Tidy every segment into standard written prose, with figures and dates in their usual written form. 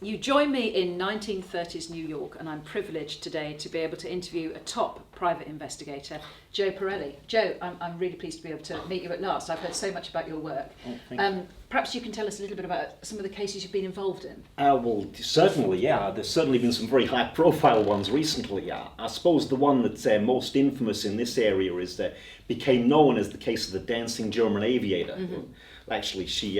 You join me in 1930s New York, and I'm privileged today to be able to interview a top private investigator, Joe Pirelli. Joe, I'm really pleased to be able to meet you at last. I've heard so much about your work. Oh, thank you. Perhaps you can tell us a little bit about some of the cases you've been involved in. Well, certainly, yeah. There's certainly been some very high-profile ones recently. I suppose the one that's most infamous in this area is became known as the case of the dancing German aviator. Mm-hmm. Actually, she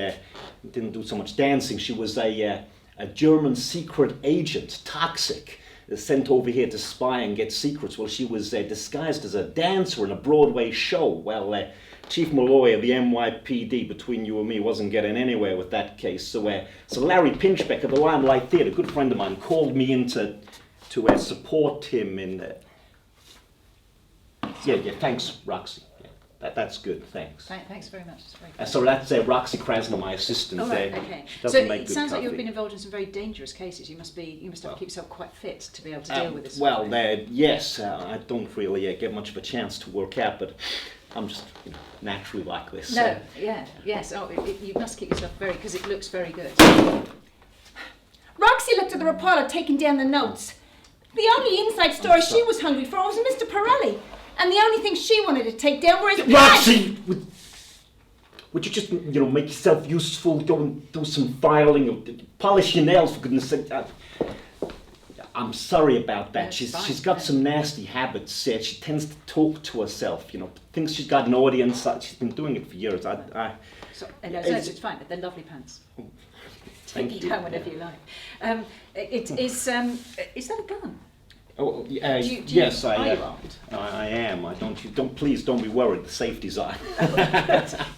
didn't do so much dancing. She was a German secret agent, toxic, sent over here to spy and get secrets. Well, she was disguised as a dancer in a Broadway show. Well, Chief Malloy of the NYPD, between you and me, wasn't getting anywhere with that case. So Larry Pinchbeck of the Limelight Theatre, a good friend of mine, called me in to support him in... Yeah, thanks, Roxy. That's good, thanks. Thanks very much. That's very good. So that's Roxy Krasner, my assistant. Oh, right, okay. So it sounds like you've been involved in some very dangerous cases. You must have to keep yourself quite fit to be able to deal with this. Well, yes, I don't really get much of a chance to work out, but I'm just naturally like this. No, yes. Oh, you must keep yourself because it looks very good. Roxy looked at the reporter taking down the notes. The only inside story she was hungry for was Mr. Pirelli. And the only thing she wanted to take down were his Roxy! Would you just, make yourself useful, go and do some filing, polish your nails, for goodness sake? I'm sorry about that. She's got some nasty habits. She tends to talk to herself, thinks she's got an audience. She's been doing it for years. It's fine. They're lovely pants. Take it down whenever you like. Is that a gun? Oh, yes, I am. Please don't be worried. The safety's on.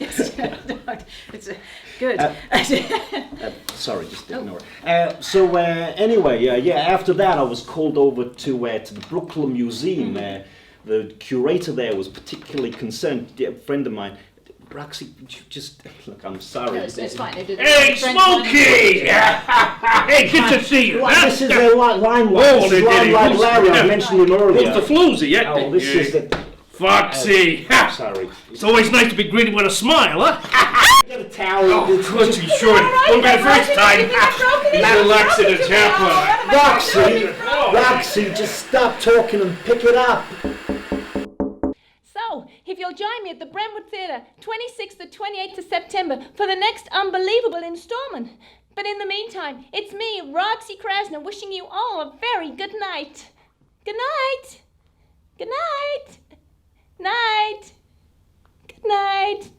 It's good. Sorry, just ignore it. Anyway, after that, I was called over to the Brooklyn Museum. The curator there was particularly concerned. A friend of mine. Roxy, would you just look? I'm sorry. No, it's fine. Hey, Smokey! Hey, good to see you. Well, this is a Limelight. This is Limelight Larry. I mentioned him earlier. What's the floozy, yeah? Oh, this is the... Foxy! Sorry. It's always nice to be greeted with a smile, huh? Get a towel. Oh, of course you should. Won't be the first time. Little accident happen. Roxy, just stop talking and pick it up. So, if you'll join me at the Brentwood Theatre, 26th to 28th of September, for the next unbelievable installment. But in the meantime, it's me, Roxy Krasner, wishing you all a very good night. Good night. Good night. Night. Good night.